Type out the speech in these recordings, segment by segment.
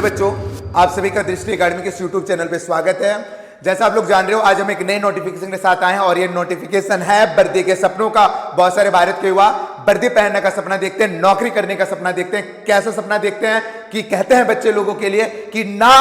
बच्चों, आप सभी का दृष्टि एकेडमी के यूट्यूब चैनल पे स्वागत है। जैसा आप लोग जान रहे हो, आज हम एक नए नोटिफिकेशन के साथ आए हैं और ये नोटिफिकेशन है वर्दी के सपनों का। बहुत सारे भारत के युवा वर्दी पहनने का सपना देखते हैं, नौकरी करने का सपना देखते हैं। कैसा सपना देखते हैं कि कहते हैं बच्चे लोगों के लिए कि ना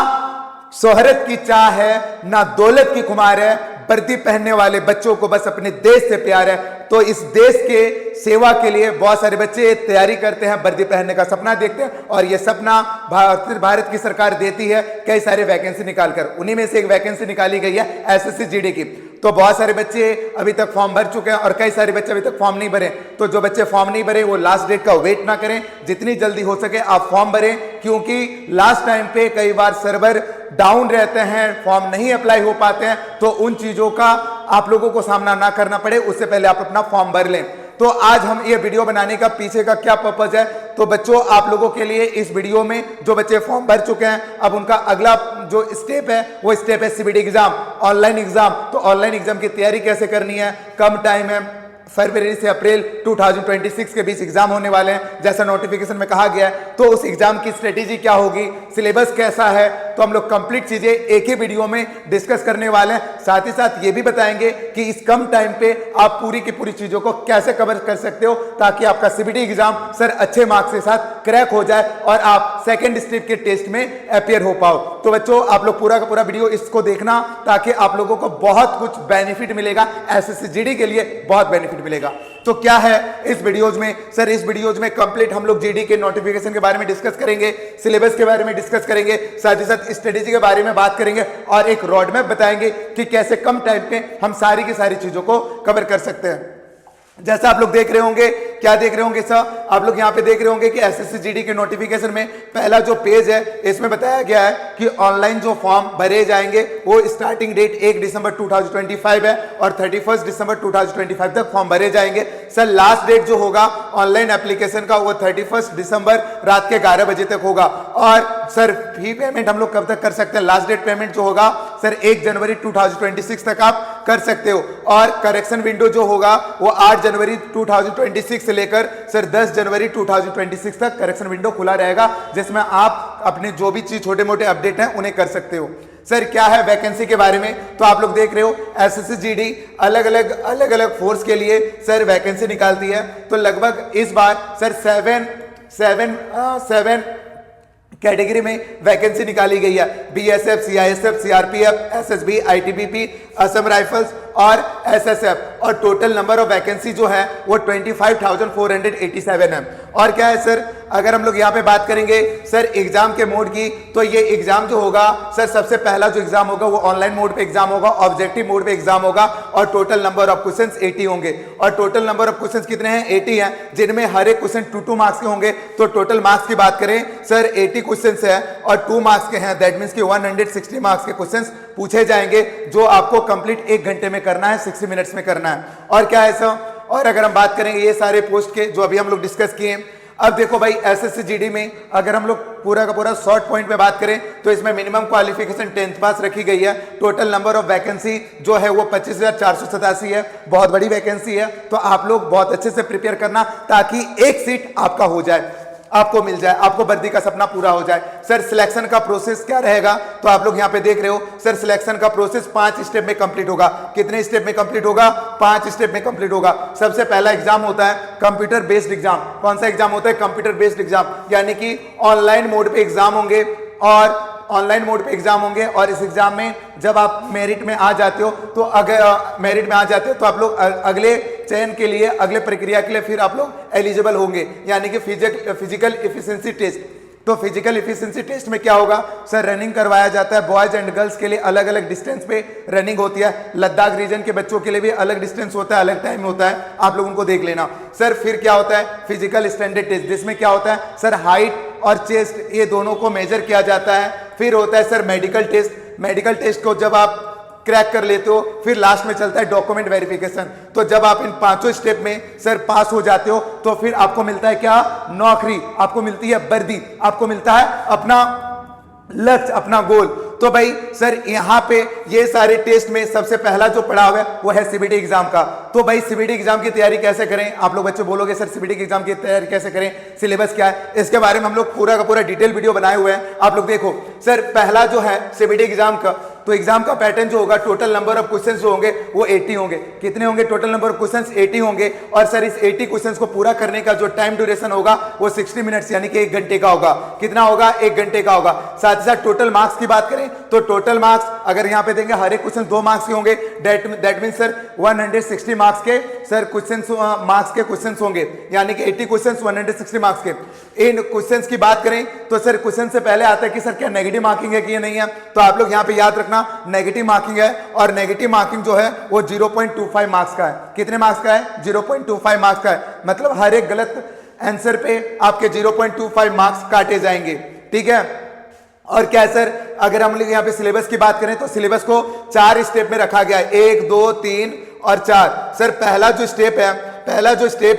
शोहरत की चाह है, ना दौलत की खुमार है, वर्दी पहनने वाले बच्चों को बस अपने देश से प्यार है। तो इस देश के सेवा के लिए बहुत सारे बच्चे तैयारी करते हैं, वर्दी पहनने का सपना देखते हैं और यह सपना भारत की सरकार देती है कई सारे वैकेंसी निकालकर। उन्हीं में से एक वैकेंसी निकाली गई है एसएससी जीडी की। तो बहुत सारे बच्चे अभी तक फॉर्म भर चुके हैं और कई सारे बच्चे अभी तक फॉर्म नहीं भरे। तो जो बच्चे फॉर्म नहीं भरे वो लास्ट डेट का वेट ना करें, जितनी जल्दी हो सके आप फॉर्म भरें, क्योंकि लास्ट टाइम पे कई बार सर्वर डाउन रहते हैं, फॉर्म नहीं अप्लाई हो पाते हैं। तो उन चीजों का आप लोगों को सामना ना करना पड़े, उससे पहले आप अपना फॉर्म भर लें। तो आज हम ये वीडियो बनाने का पीछे का क्या पर्पज है, तो बच्चों आप लोगों के लिए इस वीडियो में जो बच्चे फॉर्म भर चुके हैं, अब उनका अगला जो स्टेप है वो स्टेप है सीबीटी एग्जाम, ऑनलाइन एग्जाम। तो ऑनलाइन एग्जाम की तैयारी कैसे करनी है, कम टाइम है, फरवरी से अप्रैल 2026 के बीच एग्जाम होने वाले हैं जैसा नोटिफिकेशन में कहा गया है। तो उस एग्जाम की स्ट्रेटेजी क्या होगी, सिलेबस कैसा है, तो हम लोग कंप्लीट चीजें एक ही वीडियो में डिस्कस करने वाले हैं। साथ ही साथ ये भी बताएंगे कि इस कम टाइम पे आप पूरी की पूरी चीजों को कैसे कवर कर सकते हो ताकि आपका सीबीटी एग्जाम सर अच्छे मार्क्स के साथ क्रैक हो जाए और आप सेकेंड स्टेप के टेस्ट में अपियर हो पाओ। तो बच्चों आप लोग पूरा का पूरा वीडियो इसको देखना ताकि आप लोगों को बहुत कुछ बेनिफिट मिलेगा, एसएससी जीडी के लिए बहुत बेनिफिट मिलेगा। तो क्या है इस वीडियोज में, सर इस वीडियोज में कंप्लीट हम लोग जीडी के नोटिफिकेशन के बारे में डिस्कस करेंगे, सिलेबस के बारे में डिस्कस करेंगे, साथ ही साथ स्ट्रेटेजी के बारे में बात करेंगे और एक रोड मैप बताएंगे कि कैसे कम टाइम पे हम सारी की सारी चीजों को कवर कर सकते हैं। जैसा आप लोग देख रहे होंगे, क्या देख रहे होंगे सर, आप लोग यहां पे देख रहे होंगे कि एसएससी जीडी के नोटिफिकेशन में पहला जो पेज है इसमें बताया गया है कि ऑनलाइन जो फॉर्म भरे जाएंगे वो स्टार्टिंग डेट 1 दिसंबर 2025 है और 31 दिसंबर 2025 तक फॉर्म भरे जाएंगे। सर लास्ट डेट जो होगा ऑनलाइन एप्लीकेशन का वो 31 दिसंबर रात के 11 बजे तक होगा। और सर फी पेमेंट हम लोग कब तक कर सकते हैं, लास्ट डेट पेमेंट जो होगा सर 1 जनवरी 2026 तक आप कर सकते हो। और करेक्शन विंडो जो होगा वो 8 जनवरी 2026 से लेकर सर 10 जनवरी 2026 तक करेक्शन विंडो खुला रहेगा, जिसमें आप अपने जो भी चीज छोटे मोटे अपडेट हैं उन्हें कर सकते हो। सर क्या है वैकेंसी के बारे में, तो आप लोग देख रहे हो एसएससी जीडी अलग अलग फोर्स के लिए सर वैकेंसी निकालती है। तो लगभग इस बार सर सेवन कैटेगरी में वैकेंसी निकाली गई है, BSF, CISF, CRPF, SSB, ITBP, Assam rifles और एसएसएफ। और टोटल नंबर ऑफ वैकेंसी जो है वो 25,487 है। और क्या है सर, अगर हम लोग यहाँ पे बात करेंगे सर एग्जाम के मोड की, तो ये एग्जाम जो होगा सर सबसे पहला जो एग्जाम होगा वो ऑनलाइन मोड पे एग्जाम होगा, ऑब्जेक्टिव मोड पे एग्जाम होगा और टोटल नंबर ऑफ क्वेश्चंस 80 होंगे। और टोटल नंबर ऑफ क्वेश्चंस कितने हैं, 80 हैं, जिनमें हर एक क्वेश्चन 2 मार्क्स के होंगे। तो टोटल मार्क्स की बात करें सर 80 क्वेश्चंस है और 2 मार्क्स के हैं, दैट मींस कि 160 मार्क्स के क्वेश्चंस पूछे जाएंगे जो आपको कंप्लीट 1 घंटे में करना है, 60 मिनट्स में करना है। और क्या है सर, और अगर हम बात करेंगे ये सारे पोस्ट के जो अभी हम लोग डिस्कस किए, अब देखो भाई एसएससी जीडी में अगर हम लोग पूरा का पूरा शॉर्ट पॉइंट पे बात करें तो इसमें मिनिमम क्वालिफिकेशन 10th पास रखी गई है। टोटल नंबर ऑफ वैकेंसी जो है वो 25,487 है, बहुत बड़ी वैकेंसी है। तो आप लोग बहुत अच्छे से प्रिपेयर करना ताकि एक सीट आपका हो जाए, आपको मिल जाए, आपको वर्दी का सपना पूरा हो जाए। सर सिलेक्शन का प्रोसेस क्या रहेगा, तो आप लोग यहां पे देख रहे हो सर सिलेक्शन का प्रोसेस 5 स्टेप में कंप्लीट होगा। कितने स्टेप में कंप्लीट होगा, 5 स्टेप में कंप्लीट होगा। सबसे पहला एग्जाम होता है कंप्यूटर बेस्ड एग्जाम। कौन सा एग्जाम होता है, कंप्यूटर बेस्ड एग्जाम, यानी कि ऑनलाइन मोड पे एग्जाम होंगे और ऑनलाइन मोड पे एग्जाम होंगे। और इस एग्जाम में जब आप मेरिट में आ जाते हो तो अगर मेरिट में आ जाते हो तो आप लोग अगले चयन के लिए, अगले प्रक्रिया के लिए फिर आप लोग एलिजिबल होंगे, यानी कि फिजिकल एफिशिएंसी टेस्ट। तो फिजिकल एफिशिएंसी टेस्ट में क्या होगा सर, रनिंग करवाया जाता है। बॉयज एंड गर्ल्स के लिए अलग अलग डिस्टेंस पे रनिंग होती है, लद्दाख रीजन के बच्चों के लिए भी अलग डिस्टेंस होता है, अलग टाइम होता है, आप लोग उनको देख लेना। सर फिर क्या होता है, फिजिकल स्टैंडर्ड टेस्ट, जिसमें क्या होता है सर हाइट और चेस्ट ये दोनों को मेजर किया जाता है। फिर होता है sir medical test. Medical test को जब आप क्रैक कर लेते हो फिर लास्ट में चलता है डॉक्यूमेंट वेरिफिकेशन। तो जब आप इन 5 स्टेप में सर पास हो जाते हो तो फिर आपको मिलता है क्या, नौकरी, आपको मिलती है वर्दी, आपको मिलता है अपना लक्ष्य, अपना गोल। तो भाई सर यहाँ पे ये सारे टेस्ट में सबसे पहला जो पड़ाव है वो है सीबीटी एग्जाम का। तो भाई सीबीटी एग्जाम की तैयारी कैसे करें? आप लोग बच्चे बोलोगे सर सीबीटी एग्जाम की तैयारी कैसे करें, सिलेबस क्या है? इसके बारे में हम लोग पूरा का पूरा डिटेल वीडियो बनाए हुए हैं, आप लोग देखो। सर पहला जो है सीबीटी एग्जाम का, तो एग्जाम का पैटर्न जो होगा, टोटल नंबर ऑफ क्वेश्चंस जो होंगे वो 80 होंगे। कितने होंगे टोटल नंबर ऑफ क्वेश्चंस? 80 होंगे। और सर इस 80 क्वेश्चंस को पूरा करने का जो टाइम ड्यूरेशन होगा वो 60 मिनट्स यानी कि 1 घंटे का होगा। कितना होगा? 1 घंटे का होगा। साथ ही साथ टोटल मार्क्स की बात करें तो टोटल मार्क्स अगर यहां पे देंगे हर एक क्वेश्चन 2 मार्क्स के होंगे। दैट मीन सर 160 मार्क्स के सर क्वेश्चंस मार्क्स के क्वेश्चंस होंगे, यानी कि 80 क्वेश्चंस 160 मार्क्स के। इन क्वेश्चंस की बात करें तो सर क्वेश्चन से पहले आता है कि सर क्या नेगेटिव मार्किंग है कि ये नहीं है, तो आप लोग यहां पे याद रखना नेगेटिव मार्किंग है। और नेगेटिव मार्किंग जो है वो 0.25 मार्क्स का है। कितने मार्क्स का है? 0.25 मार्क्स का है। मतलब हर एक गलत आंसर पे आपके 0.25 मार्क्स काटे जाएंगे, ठीक है। और क्या है सर, अगर हम लोग यहाँ पे सिलेबस की बात करें तो सिलेबस को 4 स्टेप में रखा गया है, 1 2 3 और 4। सर पहला जो स्टेप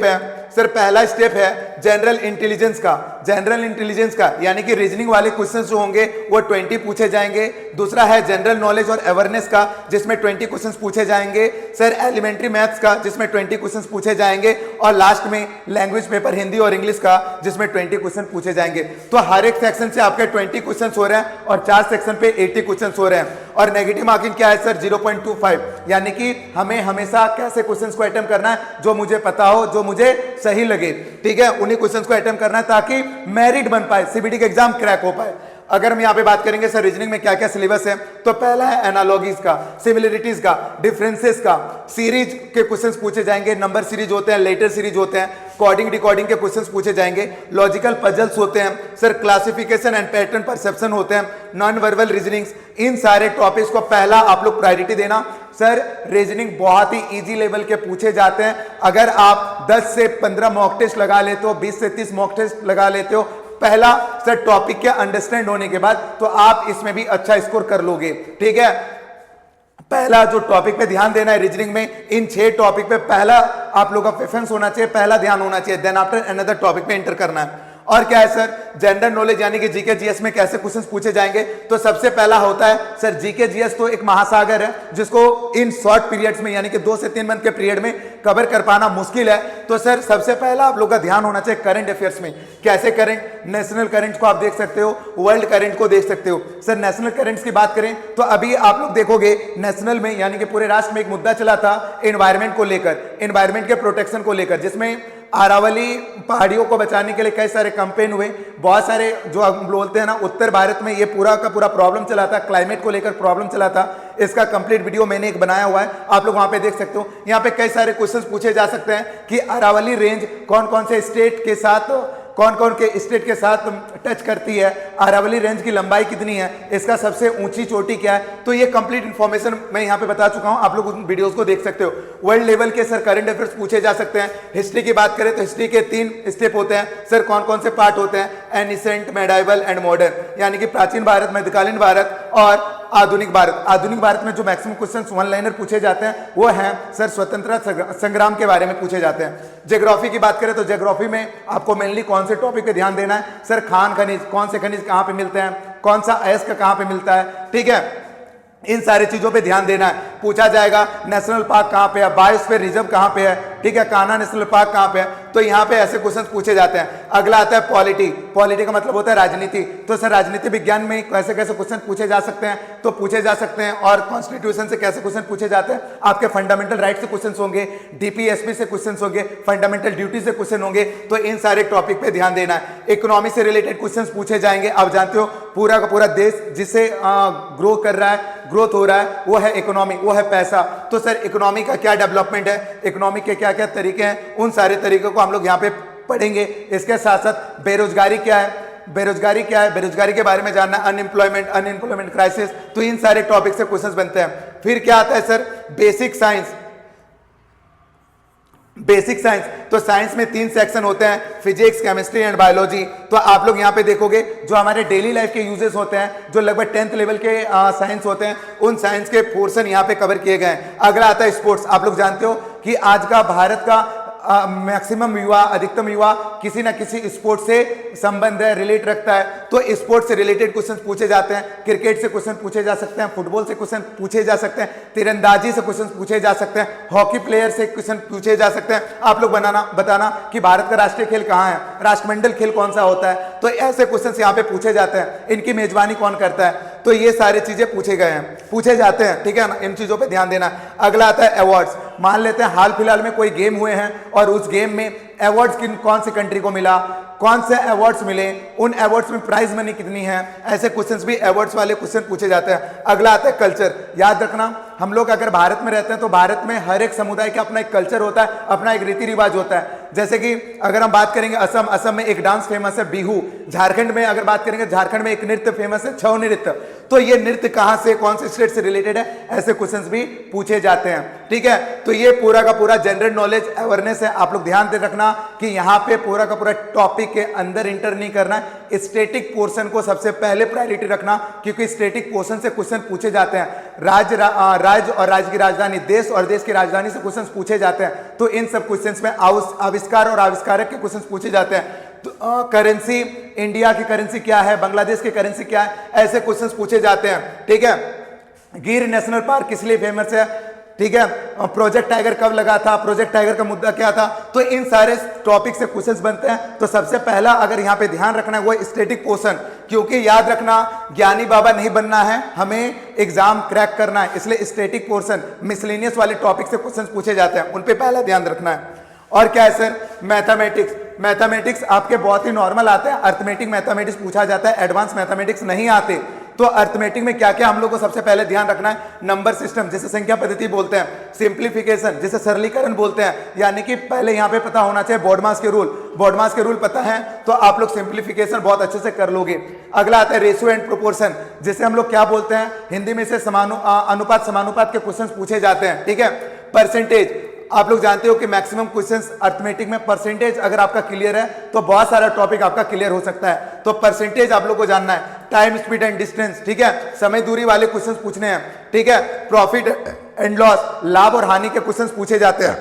है सर पहला स्टेप है जनरल इंटेलिजेंस का। जनरल इंटेलिजेंस का यानी कि रीजनिंग वाले क्वेश्चंस जो होंगे वो 20 पूछे जाएंगे। दूसरा है जनरल नॉलेज और अवेयरनेस का, जिसमें 20 क्वेश्चंस पूछे जाएंगे। सर एलिमेंट्री मैथ्स का, जिसमें 20 क्वेश्चंस पूछे जाएंगे। और लास्ट में लैंग्वेज पेपर हिंदी और इंग्लिश का, जिसमें 20 क्वेश्चन पूछे जाएंगे। तो हर एक सेक्शन से आपके 20 क्वेश्चन हो रहे हैं और 4 सेक्शन पे 80 क्वेश्चन हो रहे हैं। और नेगेटिव मार्किंग क्या है सर? 0.25, यानी कि हमें हमेशा कैसे क्वेश्चंस को अटेम्प्ट करना है जो मुझे पता हो, जो मुझे सही लगे, ठीक है, उन्हीं क्वेश्चंस को अटेम्प्ट करना है ताकि मेरिट बन पाए, सीबीटी का एग्जाम क्रैक हो पाए। अगर हम यहाँ पे बात करेंगे सर रीजनिंग में क्या क्या सिलेबस है, तो पहला है एनालॉजीज का, सिमिलरिटीज का, डिफरेंसेस का, सीरीज के क्वेश्चंस पूछे जाएंगे, नंबर सीरीज होते हैं, लेटर सीरीज होते हैं, कोडिंग डिकोडिंग के क्वेश्चंस पूछे जाएंगे, लॉजिकल पजल्स होते हैं, sir classification and pattern perception होते हैं, नॉन वर्बल रीजनिंग्स। इन सारे टॉपिक्स को पहला आप लोग प्रायोरिटी देना। सर रीजनिंग बहुत ही इजी लेवल के पूछे जाते हैं। अगर आप 10 से 15 मॉक टेस्ट लगा लेते हो, 20 से 30 मॉक टेस्ट लगा लेते हो पहला सर टॉपिक के अंडरस्टैंड होने के बाद, तो आप इसमें भी अच्छा स्कोर कर लोगे, ठीक है। पहला जो टॉपिक पे ध्यान देना है रीजनिंग में, इन 6 टॉपिक पे पहला आप लोगों का प्रेफरेंस होना चाहिए, पहला ध्यान होना चाहिए, देन आफ्टर अनदर टॉपिक पे एंटर करना है। और क्या है सर, जनरल नॉलेज यानी कि जीके जीएस में कैसे क्वेश्चंस पूछे जाएंगे, तो सबसे पहला होता है सर जीके जीएस तो एक महासागर है जिसको इन शॉर्ट पीरियड्स में यानी कि 2 से 3 मंथ के पीरियड में कवर कर पाना मुश्किल है। तो सर सबसे पहला आप लोग का ध्यान होना चाहिए करंट अफेयर्स में। कैसे करंट? नेशनल करंट को आप देख सकते हो, वर्ल्ड करंट को देख सकते हो। सर नेशनल करंट्स की बात करें तो अभी आप लोग देखोगे नेशनल में यानी कि पूरे राष्ट्र में एक मुद्दा चला था एनवायरमेंट को लेकर, एनवायरमेंट के प्रोटेक्शन को लेकर, जिसमें अरावली पहाड़ियों को बचाने के लिए कई सारे कैंपेन हुए। बहुत सारे जो हम बोलते हैं ना, उत्तर भारत में ये पूरा का पूरा प्रॉब्लम चला था, क्लाइमेट को लेकर प्रॉब्लम चला था। इसका कंप्लीट वीडियो मैंने एक बनाया हुआ है, आप लोग वहां पे देख सकते हो। यहाँ पे कई सारे क्वेश्चंस पूछे जा सकते हैं कि अरावली रेंज कौन कौन से स्टेट के साथ, कौन कौन के स्टेट के साथ टच करती है, अरावली रेंज की लंबाई कितनी है, इसका सबसे ऊंची चोटी क्या है। तो ये कंप्लीट इंफॉर्मेशन मैं यहाँ पे बता चुका हूँ, आप लोग उन वीडियोस को देख सकते हो। वर्ल्ड लेवल के सर करंट अफेयर्स पूछे जा सकते हैं। हिस्ट्री की बात करें तो हिस्ट्री के 3 स्टेप होते हैं सर, कौन कौन से पार्ट होते हैं? एनिसेंट, मेडाइवल एंड मॉडर्न, यानी कि प्राचीन भारत, मध्यकालीन भारत और आधुनिक भारत। आधुनिक भारत में जो मैक्सिमम क्वेश्चंस वन लाइनर पूछे जाते हैं वो हैं सर स्वतंत्रता संग्राम के बारे में पूछे जाते हैं। ज्योग्राफी की बात करें तो ज्योग्राफी में आपको मेनली कौन से टॉपिक पे ध्यान देना है? सर खान खनिज, कौन से खनिज कहाँ पे मिलते हैं, कौन सा अयस्क कहाँ पे मिलता है, ठीक है, इन सारी चीजों पे ध्यान देना है। पूछा जाएगा नेशनल पार्क कहाँ पे है, बायोस्फीयर रिजर्व कहाँ पे है, ठीक है, कान्हा नेशनल पार्क कहाँ पे है, तो यहाँ पे ऐसे क्वेश्चंस पूछे जाते हैं। अगला आता है पॉलिटी। पॉलिटी का मतलब होता है राजनीति। तो सर राजनीति विज्ञान में कैसे कैसे क्वेश्चन पूछे जा सकते हैं, तो पूछे जा सकते हैं। और कॉन्स्टिट्यूशन से कैसे क्वेश्चन पूछे जाते हैं? आपके फंडामेंटल राइट से क्वेश्चन होंगे, डीपीएसपी से क्वेश्चन होंगे, फंडामेंटल ड्यूटी से क्वेश्चन होंगे। तो इन सारे टॉपिक पे ध्यान देना है। इकोनॉमी से रिलेटेड क्वेश्चन पूछे जाएंगे। आप जानते हो पूरा का पूरा देश जिसे ग्रो कर रहा है, ग्रोथ हो रहा है, वो है इकोनॉमी, वो है पैसा। तो सर इकोनॉमी का क्या डेवलपमेंट है, इकोनॉमी के क्या क्या तरीके हैं, उन सारे तरीकों को हम लोग यहाँ पे पढ़ेंगे। इसके साथ साथ बेरोजगारी क्या है, बेरोजगारी क्या है, बेरोजगारी के बारे में जानना, अनएम्प्लॉयमेंट, अनएम्प्लॉयमेंट क्राइसिस, तो इन सारे टॉपिक से क्वेश्चंस बनते हैं। फिर क्या आता है sir, basic science. Basic science, तो साइंस में 3 सेक्शन होते हैं, फिजिक्स, केमिस्ट्री एंड बायोलॉजी। तो आप लोग यहाँ पे देखोगे जो हमारे डेली लाइफ के यूजेस होते हैं, जो लगभग 10th लेवल के साइंस होते हैं, उन साइंस के पोर्शन यहाँ पे कवर किए गए हैं। अगला आता है स्पोर्ट्स। आप लोग जानते हो कि आज का भारत का मैक्सिमम युवा, अधिकतम युवा किसी ना किसी स्पोर्ट से संबंध है, रिलेट रखता है, तो स्पोर्ट से रिलेटेड क्वेश्चन पूछे जाते हैं। क्रिकेट से क्वेश्चन पूछे जा सकते हैं, फुटबॉल से क्वेश्चन पूछे जा सकते हैं, तीरंदाजी से क्वेश्चन पूछे जा सकते हैं, हॉकी प्लेयर से क्वेश्चन पूछे जा सकते हैं। आप लोग बताना कि भारत का राष्ट्रीय खेल कहाँ है, राष्ट्रमंडल खेल कौन सा होता है, तो ऐसे क्वेश्चन यहाँ पे पूछे जाते हैं। इनकी मेजबानी कौन करता है, तो ये सारी चीजें पूछे जाते हैं, ठीक है ना, इन चीजों पे ध्यान देना। अगला आता है अवार्ड्स। मान लेते हैं हाल फिलहाल में कोई गेम हुए हैं और उस गेम में अवार्ड्स कौन सी कंट्री को मिला, कौन से अवार्ड्स मिले, उन अवार्ड्स में प्राइज मनी कितनी है, ऐसे क्वेश्चंस भी अवार्ड्स वाले क्वेश्चन पूछे जाते हैं। अगला आता है कल्चर। याद रखना, हम लोग अगर भारत में रहते हैं तो भारत में हर एक समुदाय का अपना एक कल्चर होता है, अपना एक रीति रिवाज होता है। जैसे कि अगर हम बात करेंगे असम में एक डांस फेमस है बिहू। झारखंड में अगर बात करेंगे, झारखंड में एक नृत्य फेमस है छऊ नृत्य। तो ये नृत्य कहां से, कौन से स्टेट से रिलेटेड है, ऐसे क्वेश्चंस भी पूछे जाते हैं, ठीक है। तो ये पूरा का पूरा जनरल नॉलेज अवेयरनेस है। आप लोग ध्यान दे रखना कि यहाँ पे पूरा का पूरा टॉपिक के अंदर इंटर नहीं करना, स्टैटिक पोर्शन को सबसे पहले प्रायोरिटी रखना, क्योंकि स्टैटिक पोर्शन से क्वेश्चन पूछे जाते हैं। राज्य और राज्य की राजधानी, देश और देश की राजधानी से क्वेश्चन पूछे जाते हैं। तो इन सब क्वेश्चंस में आविष्कार और आविष्कारक के क्वेश्चन पूछे जाते हैं। तो करेंसी, इंडिया की करेंसी क्या है, बांग्लादेश की करेंसी क्या है, ऐसे क्वेश्चंस पूछे जाते हैं, ठीक है। गिर नेशनल पार्क किस लिए फेमस है, ठीक है। प्रोजेक्ट टाइगर कब लगा था, प्रोजेक्ट टाइगर का मुद्दा क्या था, तो इन सारे टॉपिक से क्वेश्चंस बनते हैं। तो सबसे पहला अगर यहाँ पे ध्यान रखना है वो स्टैटिक पोर्शन, क्योंकि याद रखना ज्ञानी बाबा नहीं बनना है, हमें एग्जाम क्रैक करना है, इसलिए स्टैटिक पोर्शन मिसलेनियस वाले टॉपिक से क्वेश्चंस पूछे जाते हैं, उन पे पहला ध्यान रखना है। और क्या है सर, मैथमेटिक्स। मैथमेटिक्स आपके बहुत ही नॉर्मल आते हैं, अर्थमेटिक मैथमेटिक्स पूछा जाता है, एडवांस मैथमेटिक्स नहीं आते। तो अर्थमेटिक में क्या क्या हम लोग को सबसे पहले ध्यान रखना है, नंबर सिस्टम जिसे संख्या पद्धति बोलते हैं, सिंप्लीफिकेशन जिसे सरलीकरण बोलते हैं, यानी कि पहले यहाँ पे पता होना चाहिए बोर्डमास के रूल। बोर्डमास के रूल पता है तो आप लोग सिंप्लीफिकेशन बहुत अच्छे से कर लोगे। अगला आता है रेशियो एंड प्रोपोर्शन, जिसे हम लोग क्या बोलते हैं, हिंदी में से अनुपात समानुपात के क्वेश्चन पूछे जाते हैं, ठीक है। परसेंटेज, आप लोग जानते हो कि मैक्सिमम क्वेश्चंस अर्थमेटिक में परसेंटेज अगर आपका क्लियर है तो बहुत सारा टॉपिक आपका क्लियर हो सकता है। तो परसेंटेज आप लोग को जानना है। टाइम, स्पीड एंड डिस्टेंस, ठीक है, समय दूरी वाले क्वेश्चंस पूछने हैं, ठीक है। प्रॉफिट एंड लॉस, लाभ और हानि के क्वेश्चंस पूछे जाते हैं।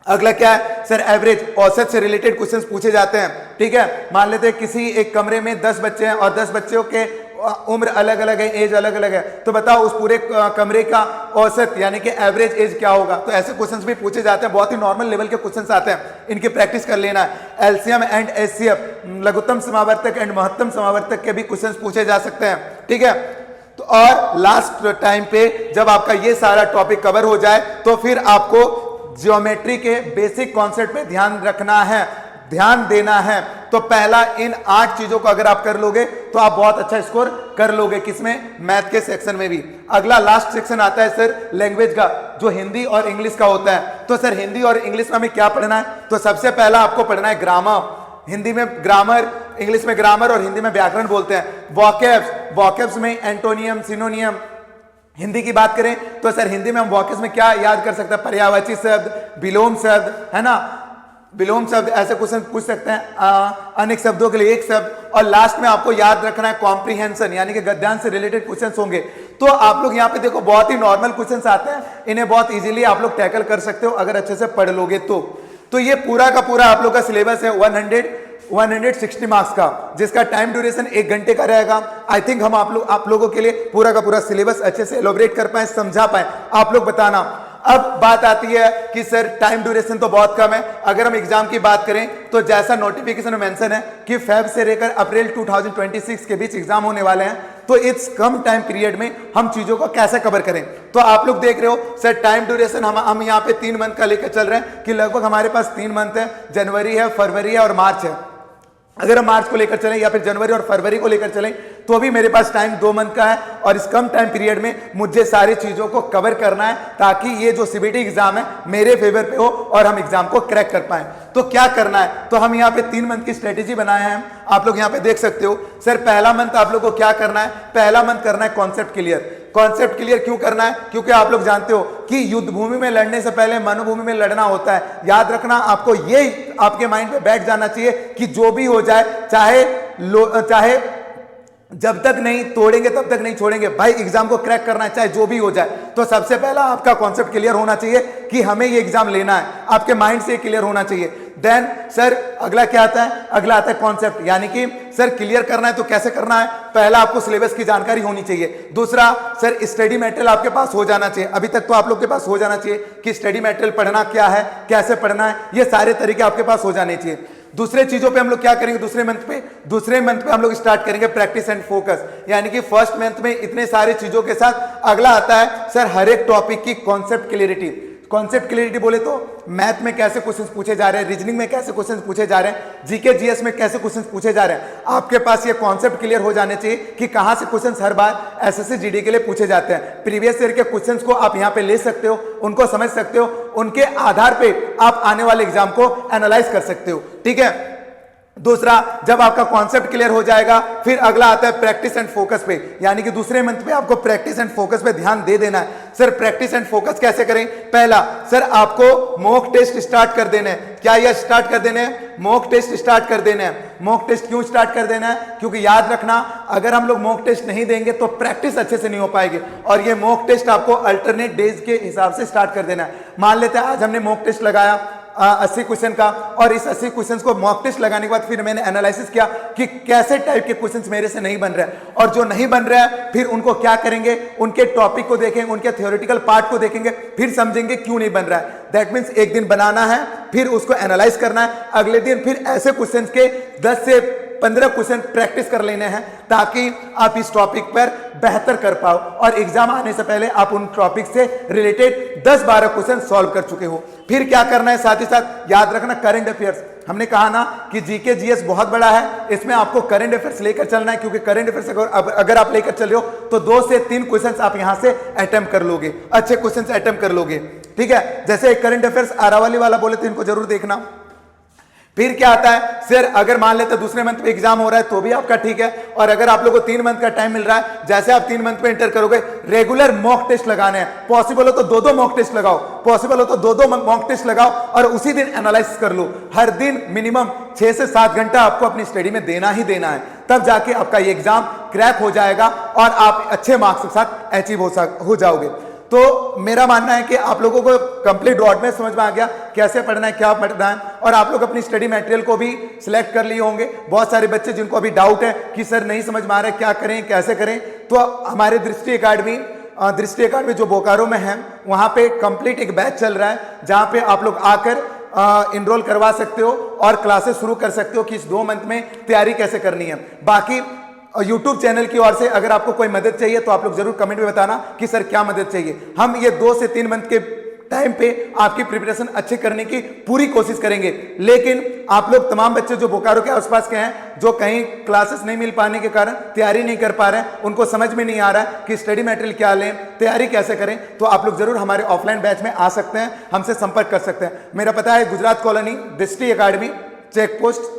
अगला क्या है सर, एवरेज, औसत से रिलेटेड क्वेश्चंस पूछे जाते हैं, ठीक है। मान लेते हैं किसी एक कमरे में 10 बच्चे हैं और 10 बच्चों के उम्र अलग अलग है, एज अलग अलग है, तो बताओ उस पूरे कमरे का औसत यानी कि एवरेज एज क्या होगा। तो ऐसे क्वेश्चंस भी पूछे जाते हैं, बहुत ही नॉर्मल लेवल के क्वेश्चंस आते हैं, इनकी प्रैक्टिस कर लेना है। एलसीएम एंड एचसीएफ, लघुत्तम समावर्तक एंड महत्तम समावर्तक के भी क्वेश्चंस पूछे जा सकते हैं, ठीक है। तो और लास्ट टाइम पे जब आपका ये सारा टॉपिक कवर हो जाए तो फिर आपको ज्योमेट्री के बेसिक कॉन्सेप्ट पे ध्यान रखना है, ध्यान देना है। तो पहला इन 8 चीजों को अगर आप कर लोगे तो आप बहुत अच्छा स्कोर कर लोगे, किसमें, मैथ के सेक्शन में भी। अगला लास्ट सेक्शन आता है सर लैंग्वेज का, जो हिंदी और इंग्लिश का होता है। तो सर हिंदी और इंग्लिश में हमें क्या पढ़ना है, तो सबसे पहला आपको पढ़ना है ग्रामर। हिंदी में ग्रामर, इंग्लिश में ग्रामर और हिंदी में व्याकरण बोलते हैं। वॉकेब्स, वॉकेब्स में एंटोनियम, सिनोनियम। हिंदी की बात करें तो सर हिंदी में हम वॉकेब्स में क्या याद कर सकते हैं, पर्यायवाची शब्द, विलोम शब्द, है ना, विलोम शब्द, ऐसे क्वेश्चन पूछ सकते हैं। अनेक शब्दों के लिए एक शब्द। और लास्ट में आपको याद रखना है कॉम्प्रीहेंशन, यानी कि गद्यांश से रिलेटेड क्वेश्चंस होंगे। तो आप लोग यहाँ पे देखो बहुत ही नॉर्मल क्वेश्चंस आते हैं, इन्हें बहुत इजीली आप लोग टैकल कर सकते हो अगर अच्छे से पढ़ लोगे तो ये पूरा का पूरा आप लोग का सिलेबस है 160 मार्क्स का, जिसका टाइम ड्यूरेशन 1 घंटे का रहेगा। आई थिंक हम आप लोगों के लिए पूरा का पूरा सिलेबस अच्छे से एलोबरेट कर पाए, समझा पाए। आप लोग बताना। अब बात आती है कि सर टाइम ड्यूरेशन तो बहुत कम है। अगर हम एग्जाम की बात करें तो जैसा नोटिफिकेशन में मेंशन है कि फेब से लेकर अप्रैल 2026 के बीच एग्जाम होने वाले हैं, तो इस कम टाइम पीरियड में हम चीजों को कैसे कवर करें। तो आप लोग देख रहे हो सर टाइम ड्यूरेशन हम यहाँ पे 3 मंथ का लेकर चल रहे हैं कि लगभग हमारे पास 3 मंथ है, जनवरी है, फरवरी है और मार्च है। अगर हम मार्च को लेकर चलें या फिर जनवरी और फरवरी को लेकर चलें तो भी मेरे पास टाइम 2 मंथ का है, और इस कम टाइम पीरियड में मुझे सारी चीजों को कवर करना है ताकि ये जो सीबीटी एग्जाम है मेरे फेवर पे हो और हम एग्जाम को क्रैक कर पाए। तो क्या करना है, तो हम यहाँ पे 3 मंथ की स्ट्रेटेजी बनाए हैं, आप लोग यहाँ पे देख सकते हो। सर पहला मंथ आप लोग को क्या करना है, पहला मंथ करना है कॉन्सेप्ट क्लियर। कॉन्सेप्ट क्लियर क्यों करना है, क्योंकि आप लोग जानते हो कि युद्ध भूमि में लड़ने से पहले मनोभूमि में लड़ना होता है। याद रखना, आपको ये आपके माइंड पे बैठ जाना चाहिए कि जो भी हो जाए, चाहे जब तक नहीं तोड़ेंगे तब तक नहीं छोड़ेंगे भाई। एग्जाम को क्रैक करना है चाहे जो भी हो जाए, तो सबसे पहला आपका कॉन्सेप्ट क्लियर होना चाहिए कि हमें ये एग्जाम लेना है, आपके माइंड से क्लियर होना चाहिए। देन सर अगला क्या आता है, अगला आता है कॉन्सेप्ट, यानी कि सर क्लियर करना है तो कैसे करना है। पहला आपको सिलेबस की जानकारी होनी चाहिए। दूसरा सर स्टडी मटेरियल आपके पास हो जाना चाहिए। अभी तक तो आप लोग के पास हो जाना चाहिए कि स्टडी मटेरियल पढ़ना क्या है, कैसे पढ़ना है, ये सारे तरीके आपके पास हो जाने चाहिए। दूसरे चीजों पे हम लोग क्या करेंगे, दूसरे मंथ पे हम लोग स्टार्ट करेंगे प्रैक्टिस एंड फोकस, यानी कि फर्स्ट मंथ में इतने सारे चीजों के साथ अगला आता है सर हर एक टॉपिक की कॉन्सेप्ट क्लियरिटी। कॉन्सेप्ट क्लियरिटी बोले तो मैथ में कैसे क्वेश्चंस पूछे जा रहे हैं, रीजनिंग में कैसे क्वेश्चंस पूछे जा रहे हैं, जीके जीएस में कैसे क्वेश्चंस पूछे जा रहे हैं। आपके पास ये कॉन्सेप्ट क्लियर हो जाने चाहिए कि कहां से क्वेश्चंस हर बार एसएससी जीडी के लिए पूछे जाते हैं। प्रीवियस ईयर के क्वेश्चंस को आप यहां पे ले सकते हो, उनको समझ सकते हो, उनके आधार पे आप आने वाले एग्जाम को एनालाइज कर सकते हो। ठीक है। दूसरा, जब आपका कॉन्सेप्ट क्लियर हो जाएगा फिर अगला आता है प्रैक्टिस एंड फोकस पे, यानी कि दूसरे मंथ पे आपको प्रैक्टिस एंड फोकस पे ध्यान दे देना है। सर प्रैक्टिस एंड फोकस कैसे करें? पहला सर आपको मॉक टेस्ट स्टार्ट कर देने हैं। क्या यह स्टार्ट कर देने हैं? मॉक टेस्ट स्टार्ट कर देने हैं। मॉक टेस्ट क्यों स्टार्ट कर देना है? क्योंकि याद रखना, अगर हम लोग मॉक टेस्ट नहीं देंगे तो प्रैक्टिस अच्छे से नहीं हो पाएगी, और ये मॉक टेस्ट आपको अल्टरनेट डेज के हिसाब से स्टार्ट कर देना है। मान लेते हैं आज हमने मॉक टेस्ट लगाया 80 क्वेश्चन का, और इस 80 क्वेश्चन को मॉक टेस्ट लगाने के बाद फिर मैंने एनालिसिस किया कि कैसे टाइप के क्वेश्चंस मेरे से नहीं बन रहे हैं, और जो नहीं बन रहा है फिर उनको क्या करेंगे, उनके टॉपिक को देखेंगे, उनके थ्योरेटिकल पार्ट को देखेंगे, फिर समझेंगे क्यों नहीं बन रहा है। दैट मीन्स एक दिन बनाना है, फिर उसको एनालाइज करना है, अगले दिन फिर ऐसे क्वेश्चंस के 10 से 15 क्वेश्चन प्रैक्टिस कर लेने हैं, ताकि आप इस टॉपिक पर बेहतर कर पाओ और एग्जाम आने से पहले आप उन टॉपिक से रिलेटेड 10-12 क्वेश्चन सॉल्व कर चुके हो। फिर क्या करना है, साथ ही साथ याद रखना करंट अफेयर्स। हमने कहा ना कि जीके जीएस बहुत बड़ा है, इसमें आपको करंट अफेयर्स लेकर चलना है, क्योंकि करंट अफेयर्स अगर आप लेकर चल रहे हो तो 2 से 3 क्वेश्चंस आप यहां से अटेम्प्ट कर लोगे, अच्छे क्वेश्चंस अटेम्प्ट कर लोगे। ठीक है। जैसे एक करंट अफेयर्स अरावली वाला बोले तो इनको जरूर देखना। फिर क्या आता है सर, अगर मान लेते दूसरे मंथ में एग्जाम हो रहा है तो भी आपका ठीक है, और अगर आप लोगों को 3 मंथ का टाइम मिल रहा है, जैसे आप 3 मंथ में इंटर करोगे, रेगुलर मॉक टेस्ट लगाने हैं। पॉसिबल हो तो 2-2 मॉक टेस्ट लगाओ, पॉसिबल हो तो 2-2 मॉक टेस्ट लगाओ, और उसी दिन एनालाइज कर लो। हर दिन मिनिमम 6 से 7 घंटा आपको अपनी स्टडी में देना ही देना है, तब जाके आपका ये एग्जाम क्रैक हो जाएगा और आप अच्छे मार्क्स के साथ अचीव हो जाओगे। तो मेरा मानना है कि आप लोगों को कंप्लीट रोड में समझ में आ गया कैसे पढ़ना है, क्या पढ़ना है, और आप लोग अपनी स्टडी मटेरियल को भी सिलेक्ट कर लिए होंगे। बहुत सारे बच्चे जिनको अभी डाउट है कि सर नहीं समझ में आ रहा है, क्या करें कैसे करें, तो हमारे दृष्टि एकेडमी जो बोकारो में है, वहां पे कंप्लीट एक बैच चल रहा है, जहां पे आप लोग आकर इनरोल करवा सकते हो और क्लासेस शुरू कर सकते हो कि इस 2 मंथ में तैयारी कैसे करनी है। बाकी YouTube चैनल की ओर से अगर आपको कोई मदद चाहिए तो आप लोग जरूर कमेंट में बताना कि सर क्या मदद चाहिए। हम ये 2 से 3 मंथ के टाइम पे आपकी प्रिपरेशन अच्छे करने की पूरी कोशिश करेंगे। लेकिन आप लोग तमाम बच्चे जो बोकारो के आसपास के हैं, जो कहीं क्लासेस नहीं मिल पाने के कारण तैयारी नहीं कर पा रहे हैं, उनको समझ में नहीं आ रहा है कि स्टडी मटेरियल क्या लें, तैयारी कैसे करें, तो आप लोग जरूर हमारे ऑफलाइन बैच में आ सकते हैं, हमसे संपर्क कर सकते हैं। मेरा पता है गुजरात कॉलोनी, दृष्टि एकेडमी, चेक पोस्ट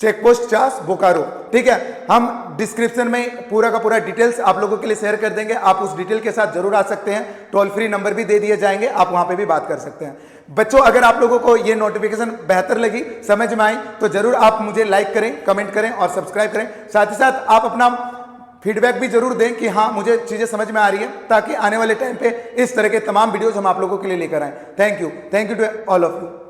50 बोकारो। ठीक है। हम डिस्क्रिप्शन में पूरा का पूरा डिटेल्स आप लोगों के लिए शेयर कर देंगे, आप उस डिटेल के साथ जरूर आ सकते हैं। टोल फ्री नंबर भी दे दिए जाएंगे, आप वहां पे भी बात कर सकते हैं। बच्चों, अगर आप लोगों को ये नोटिफिकेशन बेहतर लगी, समझ में आई, तो जरूर आप मुझे लाइक करें, कमेंट करें और सब्सक्राइब करें। साथ ही साथ आप अपना फीडबैक भी जरूर दें कि हाँ मुझे चीजें समझ में आ रही है, ताकि आने वाले टाइम पे इस तरह के तमाम वीडियोज हम आप लोगों के लिए लेकर आए। Thank you to all of you.